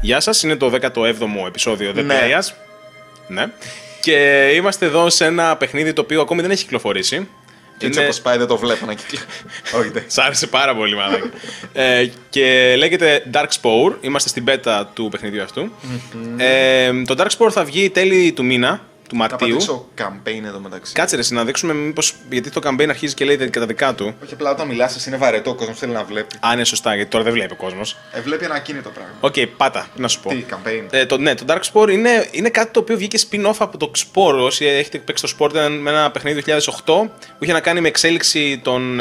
Γεια σας, είναι το 17ο επεισόδιο The Players. Ναι. Και είμαστε εδώ σε ένα παιχνίδι το οποίο ακόμη δεν έχει κυκλοφορήσει. Έτσι όπως πάει δεν το βλέπω να κυκλοφορήσει. Όχι, δεν. Σ' άρεσε πάρα πολύ, μάλλον. Και λέγεται Darkspawn. Είμαστε στην beta του παιχνιδιού αυτού. Το Darkspawn θα βγει τέλη του μήνα, του Μαρτίου. Να πατήσω campaign εδώ μεταξύ. Κάτσε ρε, να δείξουμε μήπως. Γιατί το campaign αρχίζει και λέει και τα δικά του. Όχι, απλά όταν μιλάς, εσύ είναι βαρετό, ο κόσμος θέλει να βλέπει. Α, είναι σωστά, γιατί τώρα δεν βλέπει ο κόσμος. Βλέπει ένα ακίνητο πράγμα. Οκ, πάτα, να σου πω. Τι, campaign. Το Darkspawn είναι κάτι το οποίο βγήκε spin-off από το Spore. Όσοι έχετε παίξει το Spore, ήταν με ένα παιχνίδι 2008 που είχε να κάνει με εξέλιξη των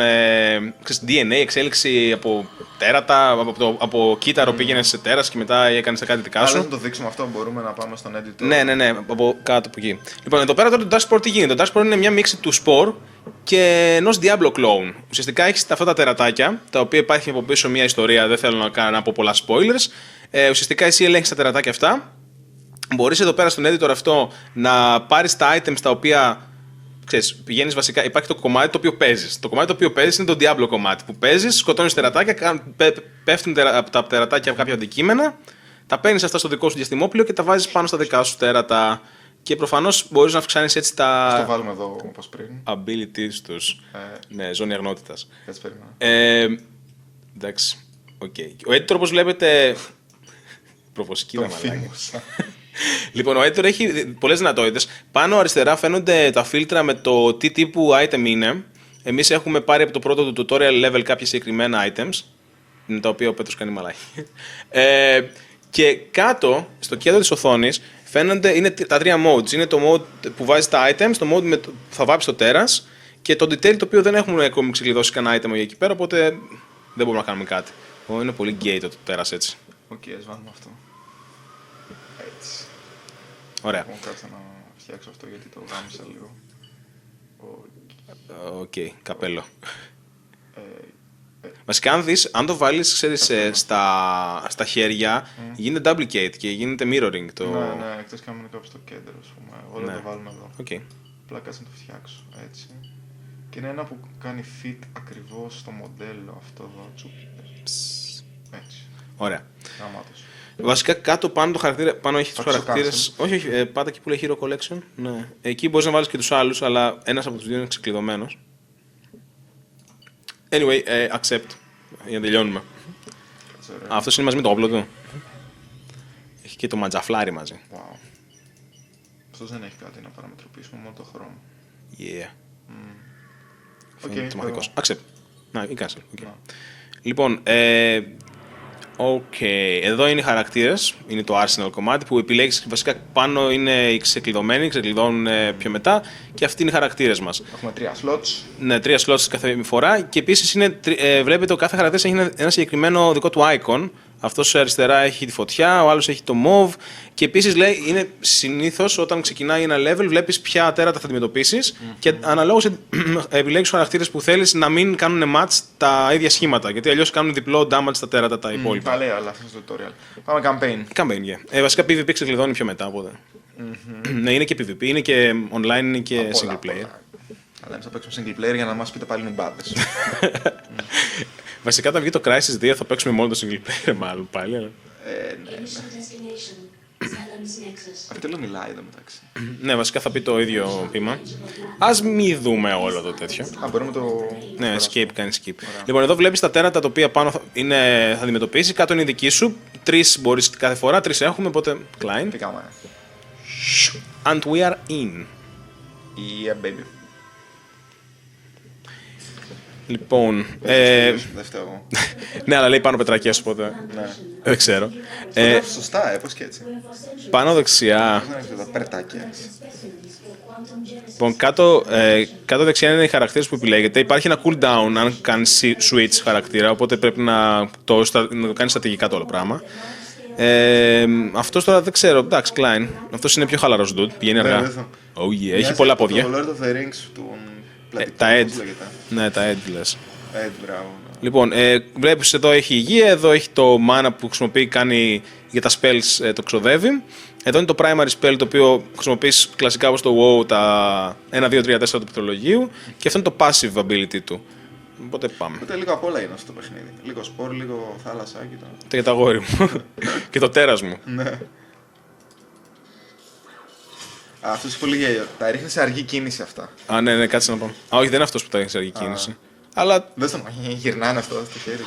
DNA, εξέλιξη από τέρατα, από κύτταρο πήγαινε σε τέρας και μετά έκανε κάτι δικά σου. Αν να το δείξουμε αυτό, μπορούμε να πάμε στον editor. Ναι, από κάτω από εκεί. Λοιπόν, εδώ πέρα τώρα το Darkspawn τι γίνεται. Το Darkspawn είναι μια μίξη του Spore και ενός Diablo clone. Ουσιαστικά έχει αυτά τα τερατάκια, τα οποία υπάρχει από πίσω μια ιστορία, δεν θέλω να πω πολλά spoilers. Ουσιαστικά εσύ ελέγχεις τα τερατάκια αυτά. Μπορείς εδώ πέρα στον editor αυτό να πάρεις τα items τα οποία. Ξέρεις, πηγαίνεις βασικά, υπάρχει το κομμάτι το οποίο παίζεις. Το κομμάτι το οποίο παίζεις είναι το Diablo κομμάτι. Που παίζεις, σκοτώνεις τερατάκια, πέφτουν από τα τερατάκια κάποια αντικείμενα, τα παίρνεις αυτά στο δικό σου διαστημόπλαιο και τα βάζεις πάνω στα δικά σου τέρατα. Και προφανώς μπορείς να αυξάνεις έτσι τα. Το βάλουμε εδώ όπως πριν. Abilities τους. Ναι, ζώνη αγνότητας. Έτσι περίμενα. Εντάξει. Okay. Ο editor, όπως βλέπετε. Προφοσκίδα μαλάκι. Λοιπόν, ο editor έχει πολλές δυνατότητες. Πάνω αριστερά φαίνονται τα φίλτρα με το τι τύπου item είναι. Εμείς έχουμε πάρει από το πρώτο του tutorial level κάποια συγκεκριμένα items, με τα οποία ο Πέτρος κάνει μαλάκι. Και κάτω, στο κέντρο της οθόνης, φαίνονται είναι τα τρία modes. Είναι το mode που βάζει τα items, το mode που θα βάψει το τέρας και το detail το οποίο δεν έχουμε ακόμη ξεκλειδώσει κανένα item για εκεί πέρα, οπότε δεν μπορούμε να κάνουμε κάτι. Είναι πολύ gay το τέρας έτσι. Οκ, ας βάλουμε αυτό. Έτσι. Ωραία. Μου κάτσε να φτιάξω αυτό γιατί το γάμισα λίγο. Οκ, καπέλο. Βασικά, αν το βάλεις, ξέρεις, στα χέρια, γίνεται duplicate και γίνεται mirroring. Ναι, εκτός και αν είναι κάπου στο κέντρο, ας πούμε. Εγώ δεν το βάλουμε εδώ. Okay. Απλά κάτσε να το φτιάξω, έτσι. Και είναι ένα που κάνει fit ακριβώς στο μοντέλο αυτό εδώ. Έτσι. Ωραία. Γαμάτος. Βασικά κάτω πάνω το χαρακτήρα, πάνω έχει τους χαρακτήρες. Όχι, πάτα εκεί που λέει Hero Collection. Ναι. Εκεί μπορείς να βάλεις και τους άλλους, αλλά ένας από τους δύο είναι ξεκλειδωμένος. Anyway, accept. Για να τελειώνουμε. Αυτός είναι μαζί με το όπλο του. Έχει και το ματζαφλάρι μαζί. Wow. Αυτός δεν έχει κάτι να παραμετροποιήσουμε, μόνο το χρώμα. Yeah. Okay, το μαθηκός. Accept. Να, ή cancel. Okay. Λοιπόν, εδώ είναι οι χαρακτήρες. Είναι το arsenal κομμάτι που επιλέγεις. Βασικά πάνω είναι οι ξεκλειδωμένοι, ξεκλειδώνουν πιο μετά. Και αυτοί είναι οι χαρακτήρες μας. Έχουμε 3 slots. Ναι, 3 slots κάθε φορά. Και επίσης βλέπετε ο κάθε χαρακτήρας έχει ένα συγκεκριμένο δικό του icon. Αυτός αριστερά έχει τη φωτιά, ο άλλος έχει το mauve. Και επίσης λέει, είναι συνήθως όταν ξεκινάει ένα level, βλέπεις ποια τέρατα θα αντιμετωπίσεις και αναλόγως επιλέγεις τους χαρακτήρες που θέλεις να μην κάνουν match τα ίδια σχήματα. Γιατί αλλιώς κάνουν διπλό damage στα τέρατα τα υπόλοιπα. Τα λέει, αλλά αυτό είναι το tutorial. Πάμε campaign. Campaign, yeah. Βασικά PvP ξεκλειδώνει πιο μετά, οπότε. Ναι, είναι και PvP, είναι και online, είναι και single player. Αλλά εμείς θα παίξουμε single player για να μας πείτε πάλι νουμπάδες. Βασικά, όταν βγει το Crysis 2 θα παίξουμε μόνο το single player, μάλλον πάλι. Ναι. Αυτό λέω μιλάει εδώ μεταξύ. Ναι, βασικά θα πει το ίδιο πείμα. Ας μην δούμε όλο το τέτοιο. Μπορούμε το. Ναι, escape, κάνει skip. Λοιπόν, εδώ βλέπεις τα τέρατα τα οποία πάνω θα αντιμετωπίσεις. Κάτω είναι η δική σου. 3 μπορείς κάθε φορά, 3 έχουμε, οπότε Klein. Τι κάνουμε. And we are in. Yeah, baby. Λοιπόν. Δεν φταίω. Ναι, αλλά λέει πάνω πετρακές, οπότε. Δεν ξέρω. Σωστά, πώς και έτσι. Πάνω δεξιά. Τα περτάκια. Λοιπόν, κάτω δεξιά είναι οι χαρακτήρες που επιλέγετε. Υπάρχει ένα cooldown αν κάνεις switch χαρακτήρα, οπότε πρέπει να το κάνεις στρατηγικά το όλο πράγμα. Αυτός τώρα δεν ξέρω. Εντάξει, Klein. Αυτός είναι πιο χαλαρός dude. Πηγαίνει αργά. Oh yeah, έχει πολλά πόδια. Το Lord of the Rings του. Τα Edge. Ναι, τα Edge λες. Edge, μπράβο. Λοιπόν, βλέπεις εδώ έχει υγεία, εδώ έχει το mana που χρησιμοποιεί, κάνει για τα spells, το ξοδεύει. Εδώ είναι το primary spell το οποίο χρησιμοποιείς κλασικά όπως το WoW τα 1, 2, 3, 4 του πληκτρολογίου. Και αυτό είναι το passive ability του. Οπότε πάμε. Οπότε λίγο απ' όλα είναι αυτό το παιχνίδι. Λίγο σπορ, λίγο θάλασσα και το. Και τα αγόρι μου. Και το τέρας μου. Ναι. Αυτό είναι πολύ γέλιο. Τα ρίχνει σε αργή κίνηση αυτά. Α, ναι, κάτσε να πάμε. Α, όχι, δεν είναι αυτός που τα έχει σε αργή κίνηση. Αλλά. Δεν στο γυρνάνε αυτό στο χέρι.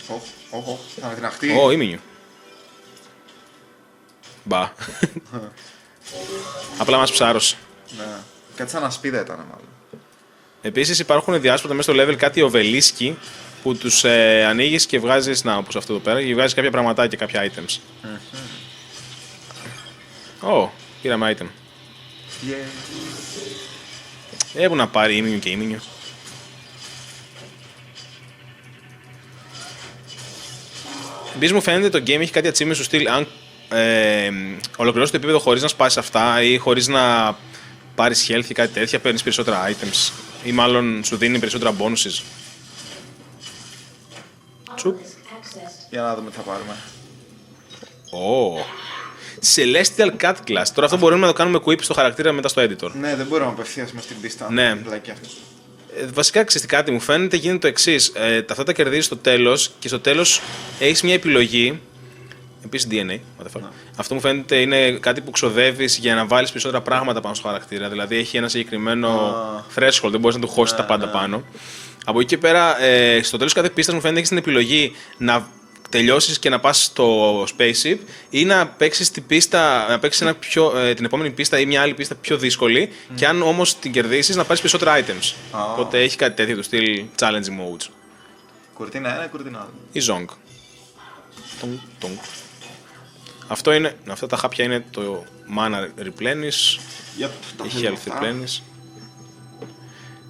Όχι, θα με την αχτεί. Ω, ήμινιο. Μπα. Απλά μας ψάρωσε. Ναι. Κάτι σαν ασπίδα ήταν μάλλον. Επίσης υπάρχουν διάσποτα μέσα στο level κάτι οβελίσκοι που τους ανοίγεις και βγάζεις, να, όπως αυτό εδώ πέρα, και βγάζεις κάποια πραγματάκια, κάποια items. Ω, πήραμε item. Έπρεπε να πάρει ήμινιο και ήμινιο. Επίσης μου φαίνεται το game έχει κάτι achievement στο στυλ αν ολοκληρώσεις το επίπεδο χωρίς να σπάσεις αυτά ή χωρίς να πάρεις health ή κάτι τέτοια, παίρνεις περισσότερα items ή μάλλον σου δίνει περισσότερα bonuses. Τσουπ. Για να δούμε τι θα πάρουμε. Ω. Celestial Cat Class. Τώρα αυτό μπορούμε να το κάνουμε equip στο χαρακτήρα μετά στο editor. Ναι, δεν μπορούμε απευθείας μες στην πίστα. Ναι. Βασικά, ξέρετε κάτι, μου φαίνεται γίνεται το εξής. Αυτά τα κερδίζεις στο τέλος και στο τέλος έχεις μια επιλογή. Επίσης DNA, what the fuck. Αυτό μου φαίνεται είναι κάτι που ξοδεύεις για να βάλεις περισσότερα πράγματα πάνω στο χαρακτήρα. Δηλαδή έχει ένα συγκεκριμένο threshold, δεν μπορείς να του χώσεις τα πάντα πάνω. Από εκεί και πέρα, στο τέλος κάθε πίστας μου φαίνεται έχεις την επιλογή να τελειώσεις και να πας στο spaceship ή να παίξεις την πίστα, να παίξεις την επόμενη πίστα ή μια άλλη πίστα πιο δύσκολη και αν όμως την κερδίσεις να πάρεις περισσότερα items. Οπότε έχει κάτι τέτοιο του στυλ challenge modes. Κουρτίνα ένα ή κουρτίνα άλλο. Η Zong. Αυτό είναι, αυτά τα χάπια είναι το mana replenish, η health replenish.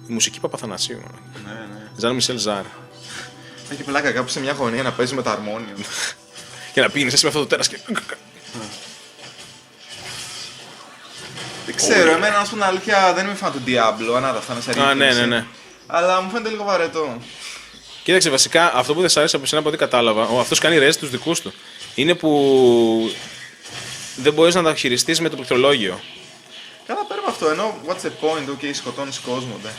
Η μουσική Παπαθανασίου. Ναι. Ζαν Μισελ Ζάρ. Έχει πλάκα κάπου σε μια γωνία να παίζει με τα αρμόνια. Και να πίνεις εσύ με αυτό το τέρας και... Δεν ξέρω, εμένα να σου πω την αλήθεια δεν είμαι φαν του Diablo, ανά τα αυτά σε ρίκνηση. Ναι. Αλλά μου φαίνεται λίγο βαρετό. Κοίταξε, βασικά αυτό που δεν σ' άρεσε από εσένα από ό,τι κατάλαβα, αυτός κάνει res τους δικούς του. Είναι που δεν μπορείς να τα χειριστείς με το πληκτρολόγιο. Καλά, παίρνουμε αυτό, ενώ what's the point, ok, σκοτώνεις κόσμο, ναι.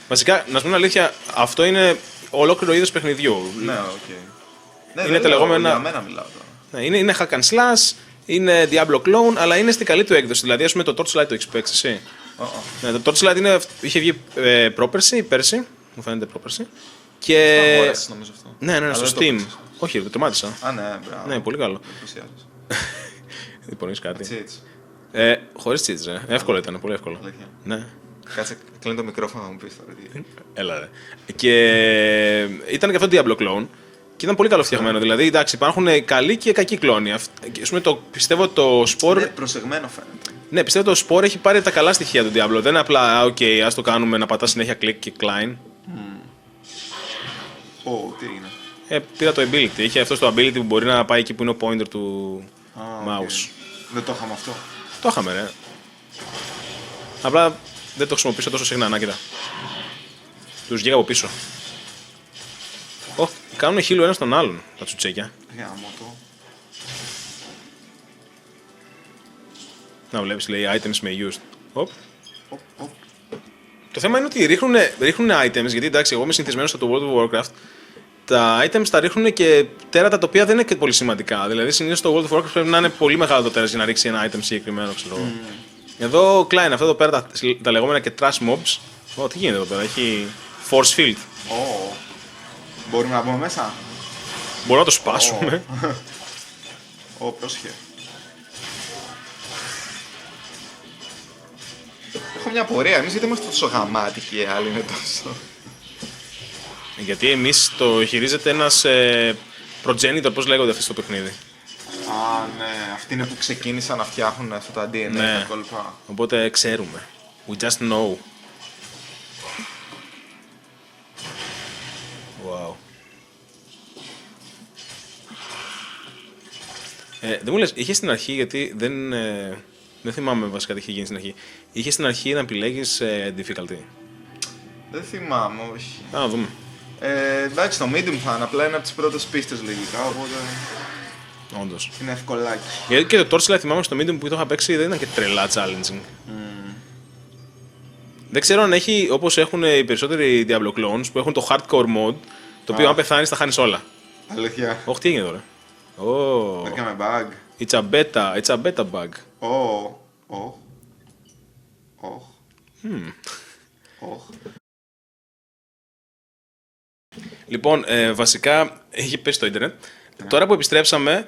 Βασικά, να σου πω την αλήθεια, αυτό είναι ολόκληρο είδος παιχνιδιού. Ναι, οκ. Ναι, είναι τα λεγόμενα. Για μένα μιλάω τώρα. Ναι, είναι hack and slash, είναι Diablo clone, αλλά είναι στην καλή του έκδοση. Δηλαδή, ας πούμε το Torchlight το έχεις παίξει εσύ. Ναι, το Torchlight είχε βγει πέρσι, μου φαίνεται πρόπερσι. Και... Το αγόρασες νομίζω αυτό. Ναι, στο Steam. Όχι, το τερμάτισα. Α, ναι, μπράβο. Ναι, πολύ καλό. Δεν πονείς κάτι. Cheats. Χωρίς cheats, ρε. Εύκολο ήταν, πολύ εύκολο. Ναι. Κάτσε, κλείνει το μικρόφωνο να μου πεις τώρα. Έλα, ρε. Και ήταν και αυτό το Diablo clone. Και ήταν πολύ καλό φτιαγμένο. Δηλαδή, εντάξει, υπάρχουν καλοί και κακοί κλόνοι. Πιστεύω το Spore. Ναι, προσεγμένο φαίνεται. Ναι, πιστεύω το Spore έχει πάρει τα καλά στοιχεία του Diablo. Δεν είναι απλά, OK, ας το κάνουμε να πατά συνέχεια κλικ και klein. Τι έγινε. Πήρα το ability. Είχε αυτό το ability που μπορεί να πάει εκεί που είναι ο pointer του mouse. Δεν το είχαμε αυτό. Το είχαμε, ρε. Απλά δεν το χρησιμοποιήσω τόσο συχνά, να κοίτα. Τους βγήκα από πίσω. Κάνουν χείλο ένα στον άλλον τα τσουτσέκια. Να βλέπεις, λέει items με used. Το θέμα είναι ότι ρίχνουν items, γιατί εντάξει, εγώ είμαι συνηθισμένος στο World of Warcraft. Τα items τα ρίχνουν και τέρατα τα οποία δεν είναι και πολύ σημαντικά. Δηλαδή, συνήθως στο World of Warcraft πρέπει να είναι πολύ μεγάλο το τέρας για να ρίξει ένα item συγκεκριμένο, ξέρω. Εδώ, Klein, αυτό εδώ πέρα τα λεγόμενα και trash mobs. Τι γίνεται εδώ πέρα, έχει force field. Μπορούμε να μπούμε μέσα. Μπορούμε να το σπάσουμε. Πρόσχε. Έχω μια πορεία. Εμείς γιατί είμαστε τόσο γαμάτικοι, οι άλλοι είναι τόσο. Γιατί εμείς το χειρίζεται ένας progenitor, πώς λέγονται αυτοί στο παιχνίδι. Ναι. Αυτοί είναι που ξεκίνησαν να φτιάχνουν αυτά τα DNA τα κόλπα. Οπότε ξέρουμε. We just know. Wow. Δεν μου λες, είχε στην αρχή, γιατί δεν θυμάμαι βασικά τι είχε γίνει στην αρχή. Είχε στην αρχή να επιλέγεις difficulty. Δεν θυμάμαι, όχι. Να δούμε. Εντάξει, το medium θα είναι, απλά είναι από τις πρώτες πίστες λογικά, οπότε... Όντως. Είναι ευκολάκι. Γιατί και το Torchlight θυμάμαι στο medium που το είχα παίξει δεν ήταν και τρελά challenging. Δεν ξέρω αν έχει, όπως έχουν οι περισσότεροι Diablo clones, που έχουν το hardcore mode, το οποίο αν πεθάνεις θα χάνεις όλα. Αλήθεια. Όχι, τι έγινε τώρα. Oh. Έκαμε bug. It's a beta bug. Λοιπόν, βασικά έχει πέσει το ίντερνετ. Τώρα που επιστρέψαμε,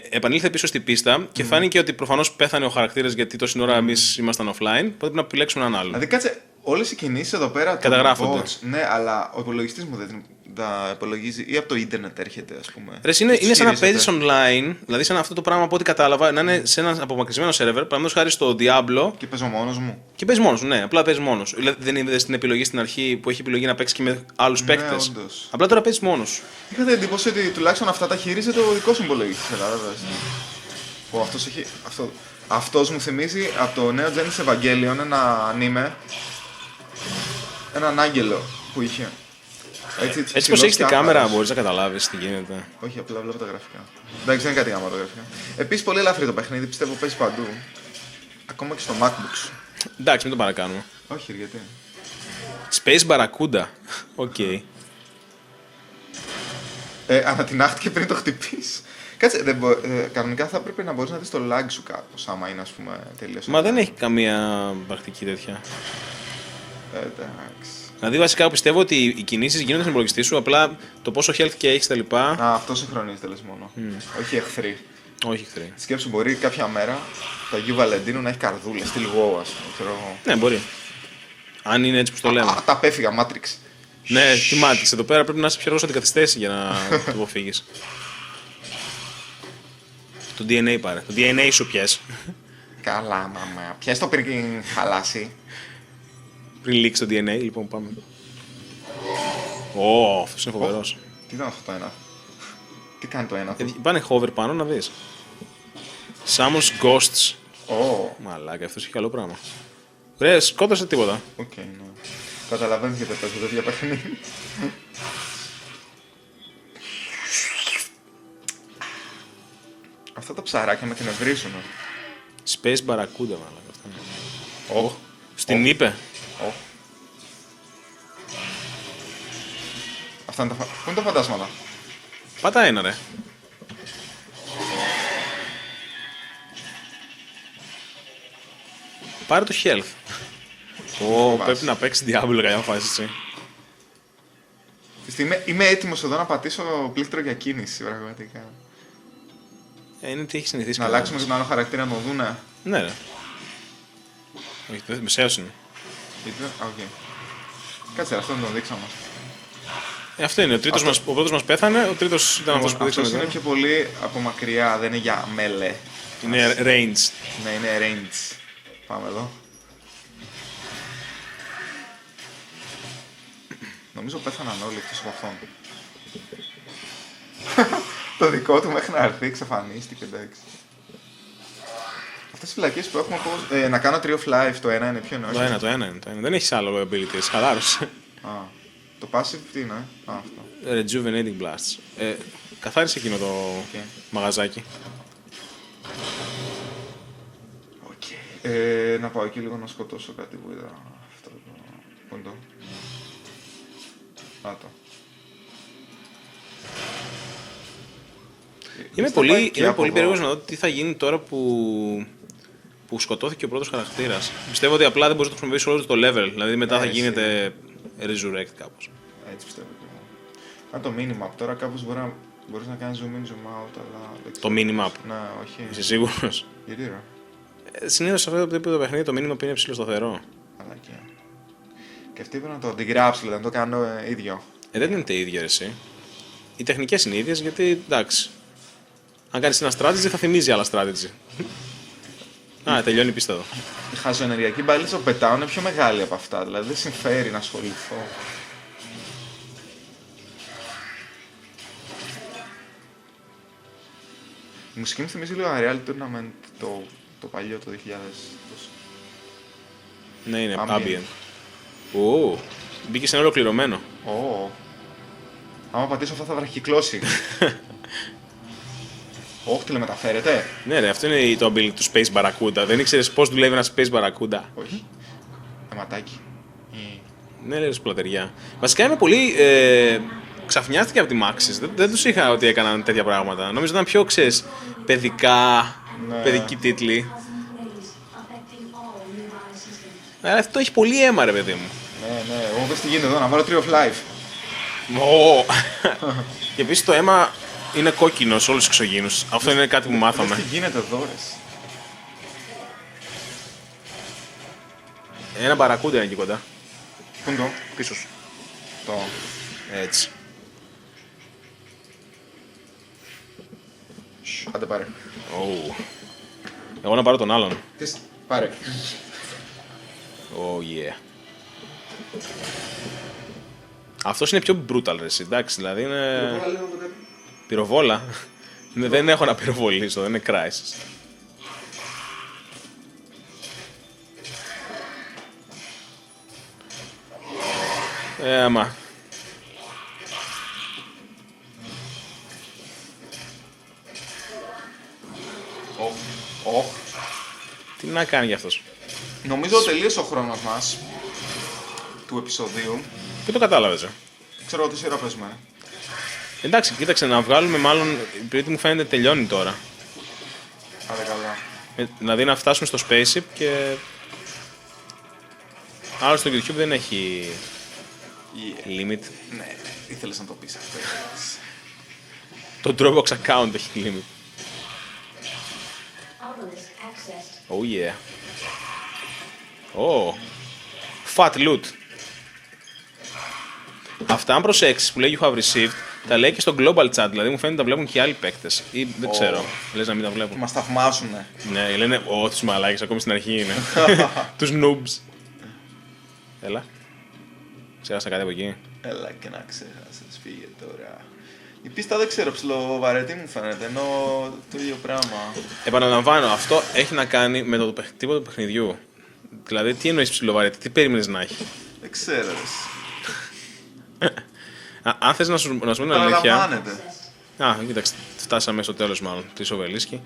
επανήλθε πίσω στη πίστα και φάνηκε ότι προφανώς πέθανε ο χαρακτήρας γιατί τόση ώρα εμείς ήμασταν offline. Οπότε πρέπει να επιλέξουμε έναν άλλο. Δηλαδή, κάτσε, όλες οι κινήσεις εδώ πέρα καταγράφονται. Ναι, αλλά ο υπολογιστής μου δεν τα υπολογίζει ή από το ίντερνετ έρχεται, ας πούμε. Ρε, είναι σαν να παίζεις online, δηλαδή σαν αυτό το πράγμα από ό,τι κατάλαβα, να είναι σε ένα απομακρυσμένο σερβερ, παραδείγματος χάρη στο Diablo. Και παίζω μόνος μου. Και παίζεις μόνος σου, ναι, απλά παίζεις μόνος σου. Δηλαδή δεν είδες στην επιλογή στην αρχή που έχει επιλογή να παίξεις και με άλλους παίκτες. Όντως. Απλά τώρα παίζεις μόνος σου. Είχα την εντύπωση ότι τουλάχιστον αυτά τα χειρίζεται ο δικός μου υπολογιστής. Αυτός μου θυμίζει από το νέο Genesis Evangelion ένα ανίμε. Έναν άγγελο που είχε. Έτσι πως έχεις την κάμερα μπορείς να καταλάβεις τι γίνεται. Όχι, απλά βλέπω τα γραφικά. Εντάξει, δεν είναι κάτι άμα τα γραφικά. Επίσης πολύ ελαφρύ το παιχνίδι, πιστεύω παίζει παντού. Ακόμα και στο MacBooks. Εντάξει, μην το παρακάνουμε. Όχι, γιατί. Space Barracuda. Οκ. Ανατινάχτηκε πριν το χτυπήσει. Κάτσε, κανονικά θα έπρεπε να μπορείς να δεις το lag σου κάπως, άμα είναι, ας πούμε, τελείως. Μα δεν έχει καμία πρακτική τέτοια. Εντάξει. Δηλαδή, βασικά πιστεύω ότι οι κινήσεις γίνονται στον υπολογιστή σου, απλά το πόσο health και έχεις τα λοιπά. Αυτό συγχρονίζεται, λες μόνο. Όχι εχθροί. Όχι εχθροί. Σκέψου, μπορεί κάποια μέρα το Αγίου Βαλεντίνου να έχει καρδούλες, στυλ WoW, ας πούμε. Ναι, μπορεί. Αν είναι έτσι που το λέμε. Τα απέφυγα, Matrix. Ναι, τι Matrix. Εδώ πέρα πρέπει να είσαι πιο αργός αντικαθιστές για να το αποφύγεις. Το DNA πάρε. Το DNA σου πιες. Καλά, μαμά. Πιες το πριν χαλάσει. Πριν λήξει το DNA, λοιπόν πάμε. Ω, αυτός είναι φοβερός. Τι ήταν αυτό το ένα. Τι κάνει το ένα. Πάνε hover πάνω να δεις. Summons Ghosts. Μαλάκα, αυτός έχει καλό πράγμα. Ρε, σκότωσε τίποτα. Οκ, ναι. Καταλαβαίνεις γιατί παίζω τέτοια παιχνίδι. Αυτά τα ψαράκια με την ευρύσουν. Space Barracuda, μαλάκα. Στην είπε. Αυτά είναι τα πού είναι τα φαντάσματα. Πάτα ένα, ρε. Πάρε το health. Πρέπει να παίξει Diablo για μια φάση, έτσι. Είμαι έτοιμος εδώ να πατήσω πλήκτρο για κίνηση, πραγματικά. Είναι τι έχει συνηθίσει. Να αλλάξουμε και τον άλλο χαρακτήρα να το δούνε. Ναι, ρε. Όχι, μεσαίος είναι. Οκ. Κάτσε, αυτό να τον δείξαμε. Αυτό είναι. Ο πρώτος μας πέθανε, ο τρίτος ήταν αυτός που δείξαμε. Αυτός είναι πιο πολύ από μακριά, δεν είναι για μέλε. Είναι range. Ναι, είναι range. Πάμε εδώ. Νομίζω πέθαναν όλοι εκτός από αυτόν. Το δικό του μέχρι να έρθει εξαφανίστηκε, εντάξει. Αυτές οι φυλακίες που έχουμε να κάνω Tree of Life, το ένα είναι πιο νόημα. Το ένα είναι. Δεν έχεις άλλο abilities, χαλάρωσε. Το passive τι είναι, αυτό. Rejuvenating Blasts. Καθάρισε εκείνο το μαγαζάκι. Να πάω εκεί λίγο να σκοτώσω κάτι που είδα. Αυτό το... Πού είναι το... Είμαι πολύ περίεργος να δω τι θα γίνει τώρα που σκοτώθηκε ο πρώτος χαρακτήρας. Πιστεύω ότι απλά δεν μπορείς να το χρησιμοποιήσεις όλο το level, δηλαδή μετά θα γίνεται resurrect κάπως. Έτσι πιστεύω και εγώ. Αν το minimap τώρα κάπως μπορείς να κάνεις zoom in, zoom out, αλλά... Το minimap? Ναι, όχι. Είσαι σίγουρος? Γιατί ρε? Συνήθως σε αυτό το παιχνίδι το minimap είναι ψηλοσταθερό. Αλακιά. Και αυτή πρέπει να το αντιγράψω, δηλαδή να το κάνω ίδιο. Δεν είναι το ίδιο εσύ. Οι τεχνικές είναι ίδιες γιατί εντάξει. Αν κάνεις ένα strategy θα θυμίζει άλλα strategy. Τελειώνει η πίστα εδώ. Η χαζοενεργειακή μπαλίτσα που πετάω είναι πιο μεγάλη από αυτά, δηλαδή δεν συμφέρει να ασχοληθώ. Η μουσική μου θυμίζει λίγο Unreal Tournament το παλιό, το 2000. Ναι, είναι ambient. Μπήκε σε ένα ολοκληρωμένο. Άμα πατήσω αυτά θα βραχυκλώσει. Όχι, τηλεμεταφέρεται. Ναι, ρε, αυτό είναι το ability του Space Barracuda. Δεν ήξερες πώς δουλεύει ένα Space Barracuda. Όχι. Αιματάκι. Ναι, λέει σπλατεριά. Βασικά είμαι πολύ. Ξαφνιάστηκε από τη Maxis. Δεν τους είχα ότι έκαναν τέτοια πράγματα. Νομίζω ήταν πιο, ξέρεις, παιδικοί τίτλοι. Αλλά αυτό έχει πολύ αίμα, ρε παιδί μου. Ναι, εγώ πες τι γίνεται εδώ, να βάλω Tree of Life. Και επίσης το αίμα είναι κόκκινο σε όλους τους εξωγήινους. Αυτό είναι κάτι που μάθαμε. Τι γίνεται εδώ, ρε. Ένα μπαρακούντα είναι εκεί κοντά. Πού είναι το? Πίσω σου. Το. Έτσι. Άντε πάρε. Εγώ να πάρω τον άλλον. Πάρε. Oh yeah. Αυτός είναι πιο brutal, ρε, εντάξει, δηλαδή είναι... Πυροβόλα. Δεν έχω να πυροβολήσω, δεν είναι Crysis. Άμα. Τι να κάνει γι' αυτός. Νομίζω τελείωσε ο χρόνος μας του επεισοδίου. Και το κατάλαβες, Ξέρω τι σειρά παίζουμε. Εντάξει, κοίταξε να βγάλουμε μάλλον, επειδή μου φαίνεται τελειώνει τώρα. Άντε καλά. Δηλαδή να φτάσουμε στο Spaceship και... Άλλο στο YouTube δεν έχει limit. Ναι, ήθελες να το πεις αυτό. Το Dropbox account έχει limit. Oh yeah. Oh. Fat loot. Αυτά αν προσέξεις που λέει you have received, τα λέει και στο global chat, δηλαδή μου φαίνεται τα βλέπουν και οι άλλοι παίκτες. Ή δεν ξέρω, λες να μην τα βλέπουν. Μας θαυμάσουνε. Ναι, λένε, τους μαλάκες, ακόμη στην αρχή είναι. Τους noobs. Έλα. Ξέχασα κάτι από εκεί. Έλα και να ξέχασες, φύγε τώρα. Η πίστα δεν ξέρω, ψιλοβαρετή μου φαίνεται, ενώ το ίδιο πράγμα. Επαναλαμβάνω, αυτό έχει να κάνει με το τύπο του παιχνιδιού. Δηλαδή, τι εννοείς ψιλοβαρετή, τι περίμενες να έχει. Δεν ξέρω, ρε. Αν θες να σου πω την αλήθεια. Παραλαμβάνεται. Κοίταξε, φτάσαμε στο τέλος μάλλον της Οβελίσκη.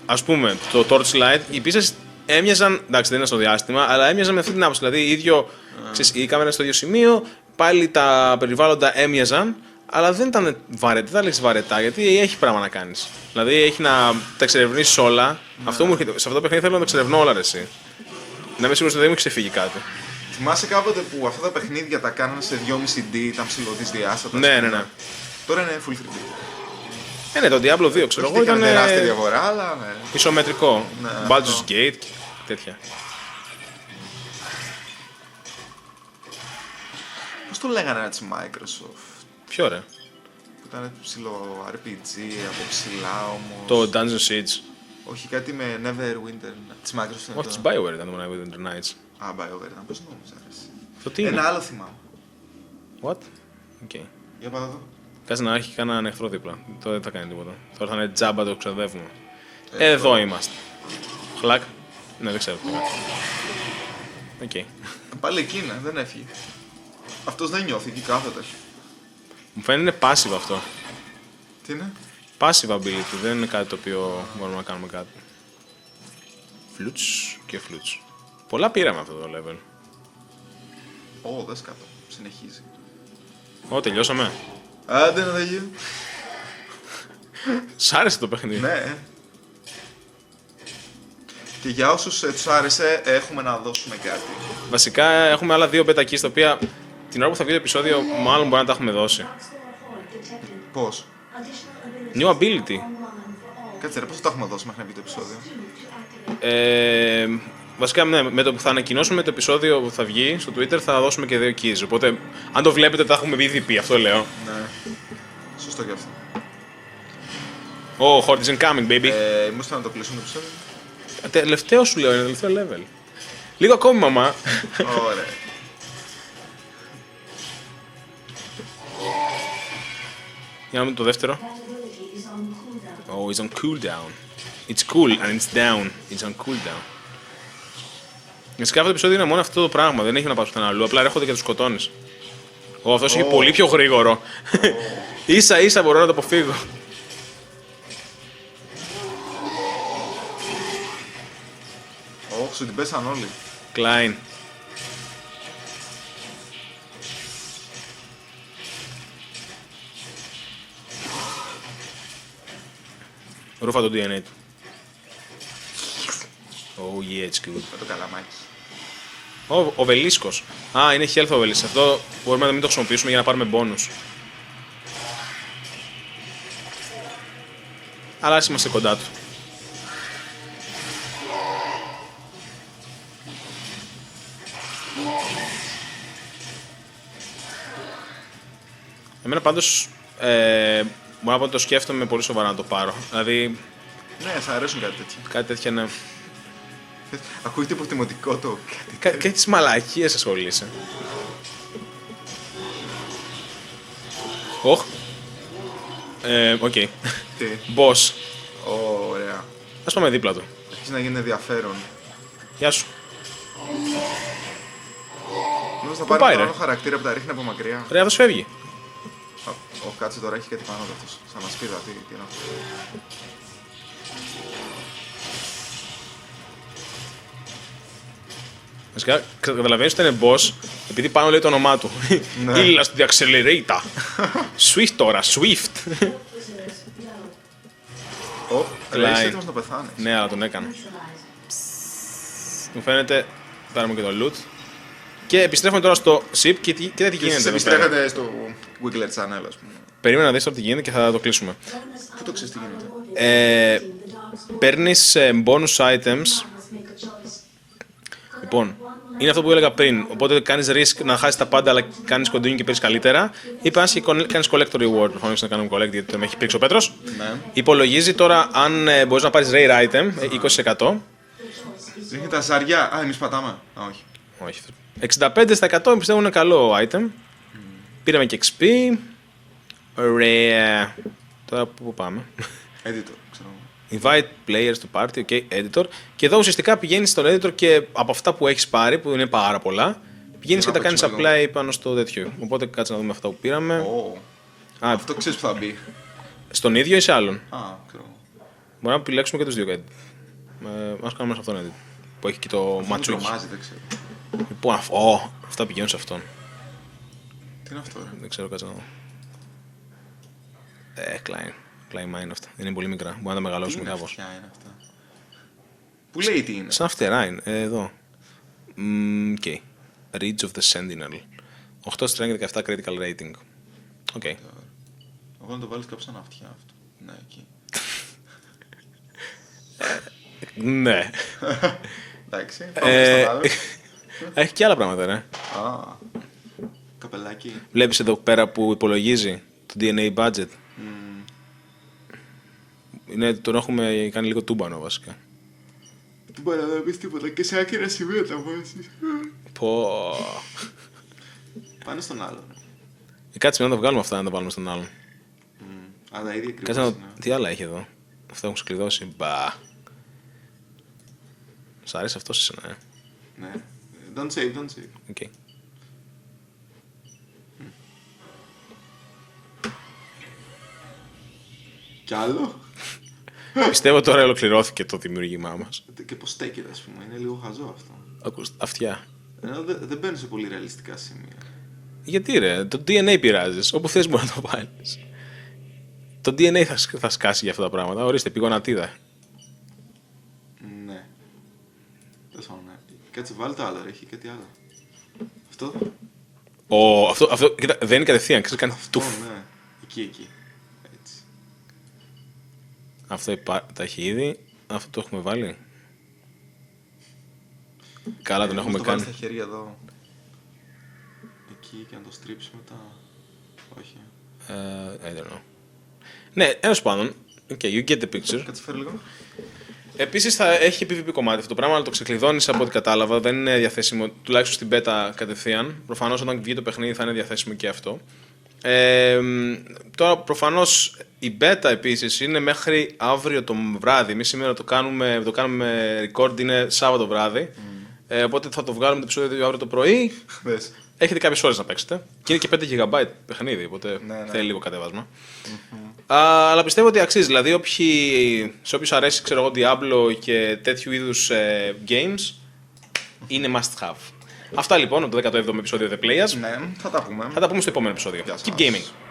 Ας πούμε, το Torchlight, οι πίστες έμοιαζαν, εντάξει δεν είναι στο διάστημα, αλλά έμοιαζαν με αυτή την άποψη. Δηλαδή, η κάμερα στο ίδιο σημείο, πάλι τα περιβάλλοντα έμοιαζαν, αλλά δεν ήταν βαρετά, δεν τα λες βαρετά, γιατί έχει πράγμα να κάνεις. Δηλαδή, έχει να τα εξερευνήσεις όλα. Αυτό μου έρχεται, σε αυτό το παιχνίδι θέλω να τα εξερευνώ όλα, ρε, εσύ. Να είμαι σίγουρος ότι δεν μου έχει ξεφύγει κάτι. Θυμάσαι κάποτε που αυτά τα παιχνίδια τα κάνανε σε 2,5D, ήταν ψηλοδυσδιάστατα. Ναι. Τώρα είναι full 3D. Ναι, το Diablo 2 ξέρω εγώ ήταν. Τεράστια διαφορά, αλλά. Ναι. Ισομετρικό. Ναι, Baldur's Gate και τέτοια. Πώς το λέγανε της Microsoft. Ποιο ρε. Που ήταν ψηλό RPG από ψηλά όμως. Το Dungeon Siege. Όχι, κάτι με Neverwinter. Της Microsoft. Όχι, της BioWare ήταν το Neverwinter Nights. Α, BioWare ήταν. Πώς νόμιζα. Το τι είναι. Ένα άλλο θυμάμαι. What? Okay. Για πάτα εδώ. Κάτσε να έχει κανέναν εχθρό δίπλα. Τώρα δεν θα κάνει τίποτα. Τώρα θα είναι τζάμπα το ξαδεύουμε. Εδώ είμαστε. Χλακ. Ναι, δεν ξέρω. Οκ. Πάλι εκεί είναι, δεν έφυγε. Αυτός δεν νιώθει, εκεί κάθεται. Μου φαίνεται είναι passive αυτό. Τι είναι? Passive ability, δεν είναι κάτι το οποίο μπορούμε να κάνουμε κάτι. Φλουτς και φλουτς. Πολλά πήραμε αυτό το level. Δες κάτω. Συνεχίζει. Τελειώσαμε. Άντε να δει. Σ' άρεσε το παιχνίδι. Ναι. Και για όσους τους άρεσε, έχουμε να δώσουμε κάτι. Βασικά έχουμε άλλα 2 beta keys, τα οποία την ώρα που θα βγει το επεισόδιο μάλλον μπορεί να τα έχουμε δώσει. Πώς? New ability. Κάτσε ρε, πώς θα τα έχουμε δώσει μέχρι να βγει το επεισόδιο. Βασικά ναι, με το που θα ανακοινώσουμε το επεισόδιο που θα βγει στο Twitter θα δώσουμε και 2 keys. Οπότε αν το βλέπετε θα έχουμε ήδη πει, αυτό λέω. Ναι. Σωστό και αυτό. Horde is incoming, baby. Είμαστε να το κλείσουμε το επεισόδιο. Τελευταίο σου λέω, είναι τελευταίο level. Λίγο ακόμη, μαμά. Ωραία. Για να δούμε το δεύτερο. It's on cooldown. It's cool and it's down. It's on cooldown. Βασικά αυτό το επεισόδιο είναι μόνο αυτό το πράγμα. Δεν έχει να πάω πουθενά αλλού. Απλά έρχονται και τους σκοτώνεις. Αυτός είναι πολύ πιο γρήγορο. Ίσα ίσα μπορώ να το αποφύγω. Σου την πέσαν όλοι. Klein. Ρούφα το DNA του. Oh yeah, it's good. Με το καλαμάκι. Ο Οβελίσκος. Α, είναι health Obelisк. Αυτό μπορούμε να μην το χρησιμοποιήσουμε για να πάρουμε bonus. Αλλά ας είμαστε κοντά του. Εμένα πάντως μπορώ να πω ότι το σκέφτομαι πολύ σοβαρά να το πάρω. Δηλαδή Ναι, θα αρέσουν κάτι τέτοιο. κάτι τέτοια ναι. Ακούγεται υποτιμωτικό το Και τις μαλακίες ασχολείσαι. Οχ. Οκ. Τι. Boss. Ωραία. Ας πάμε δίπλα του. Αρχίζει να γίνει ενδιαφέρον. Γεια σου. Νομίζω θα Πού πάρει πάει, τον ρε? άλλο χαρακτήρα που τα ρίχνει από μακριά. Ρε, αυτός φεύγει. Ο Κάτσε τώρα έχει κάτι πάνω του αυτός. Σαν ασπίδα, τι είναι αυτό. Βασικά, καταλαβαίνεις ότι είναι boss, επειδή πάνω λέει το όνομά του. Ναι. Ήλα στο Accelerator. Swift τώρα, Swift. Ω, Κλάιν. λέει έτοιμος να πεθάνει. Ναι, αλλά τον έκανε. Μου φαίνεται, πάρουμε και το loot. Και επιστρέφουμε τώρα στο SIP και κοίτα τι Και γίνεται εσείς εδώ πέρα. επιστρέφετε στο Wiggler Channel, ας πούμε. Περίμενα να δεις τώρα τι γίνεται και θα το κλείσουμε. Πού το ξέρεις τι γίνεται. Παίρνεις bonus items. Λοιπόν, είναι αυτό που έλεγα πριν. Οπότε κάνεις risk να χάσεις τα πάντα, αλλά κάνεις continue και παίρνεις καλύτερα. Ή πας και κάνεις collector reward. Προφανώς να κάνουμε collect γιατί το με έχει πήξει ο Πέτρος. Ναι. Υπολογίζει τώρα αν μπορείς να πάρεις rare item, 20%. Ρίχνει τα ζαριά. Α, εμείς πατάμε. Α, όχι. Όχι. 65% πιστεύω είναι καλό item. Πήραμε και XP. Ωραία. Τώρα πού πάμε. Editor, ξέρω. Invite players to party, ok, editor. Και εδώ ουσιαστικά πηγαίνεις στον editor και από αυτά που έχεις πάρει, που είναι πάρα πολλά, πηγαίνεις και να τα κάνεις παίξουμε apply πάνω στο τέτοιο. Οπότε κάτσε να δούμε αυτά που πήραμε. Ω. Α, Αυτό ξέρεις που θα μπει. στον ίδιο ή σε άλλον. Α, ξέρω. Μπορούμε να επιλέξουμε και τους δύο edit. Ας κάνουμε σε αυτόν edit. Που έχει και το Μου ματσούκι. τρομάζει, δεν ξέρω. Λοιπόν, αυτά πηγαίνουν σε αυτόν. Τι είναι αυτό, ρε. Δεν ξέρω, κάτσε να δω. Klein mine αυτά. Είναι πολύ μικρά. Μπορούμε να τα Τι μεγαλώσουμε είναι κάπως. αυτιά είναι αυτά. Πού λέει τι είναι. Σαν φτερά είναι. Εδώ. Οκ. Ridge of the Sentinel. 8 strength και 17 critical rating. Οκ. Εγώ να το βάλεις κάπου σαν αυτιά αυτό. Ναι, εκεί. Ναι. Εντάξει, πάμε στον άλλο. Έχει και άλλα πράγματα, ρε. Α, καπελάκι. Βλέπεις εδώ πέρα που υπολογίζει το DNA budget. Είναι, τον έχουμε κάνει λίγο τούμπανο βασικά. Δεν μπορεί να πεις τίποτα και σε άκυρα σημεία τα βάζεις. Πω. Πάνε στον άλλον. Κάτσε να τα βγάλουμε αυτά να τα βάλουμε στον άλλον. Αλλά ήδη Κάτσε ακριβώς να... είναι. Τι άλλα έχει εδώ. Αυτά έχουν ξεκλειδώσει. Μπα. Σ' αρέσει αυτό εσένα, Ναι. Don't save, don't save. Οκ. Κι άλλο. Πιστεύω τώρα ολοκληρώθηκε το δημιουργήμά μας. Και πως στέκεται, ας πούμε. Είναι λίγο χαζό αυτό. Αυτιά. Ενώ δεν μπαίνει σε πολύ ρεαλιστικά σημεία. Γιατί ρε, το DNA πειράζεις. Όπου θες μπορεί να το βάλεις. Το DNA θα σκάσει για αυτά τα πράγματα. Ορίστε, πηγονατίδα. Ναι. Δεν θα ναι. Κάτσε, βάλει το άλλο, ρε. Έχει κάτι άλλο. Αυτό. Αυτό κοίτα, δεν είναι κατευθείαν. Ξέρεις, κάνει Αυτό, τουφ. ναι. Εκεί. Έτσι. Αυτό τα έχει ήδη. Αυτό το έχουμε βάλει. Καλά, τον έχουμε το κάνει. βάλεις στα χέρια εδώ. Εκεί και να το στρίψει μετά. Όχι. I don't know. Ναι, έως πάντων. Okay, you get the picture. Κάτσε, φέρε λίγο. Επίσης θα έχει PvP κομμάτι αυτό το πράγμα, αλλά το ξεκλειδώνεις από ό,τι κατάλαβα. Δεν είναι διαθέσιμο, τουλάχιστον στην beta κατευθείαν. Προφανώς όταν βγει το παιχνίδι θα είναι διαθέσιμο και αυτό. Τώρα προφανώς η beta επίσης είναι μέχρι αύριο το βράδυ. Εμείς σήμερα το κάνουμε record, είναι Σάββατο βράδυ. Οπότε θα το βγάλουμε το επεισόδιο αύριο το πρωί. Δες. Έχετε κάποιες ώρες να παίξετε. Και είναι και 5 GB παιχνίδι, οπότε Ναι. θέλει λίγο κατέβασμα. Αλλά πιστεύω ότι αξίζει. Δηλαδή, σε όποιους αρέσει, ξέρω εγώ, Diablo και τέτοιου είδους games, είναι must have. Αυτά λοιπόν από το 17ο επεισόδιο The Players. Ναι, θα τα πούμε. Θα τα πούμε στο επόμενο επεισόδιο. Γεια Keep σας. gaming.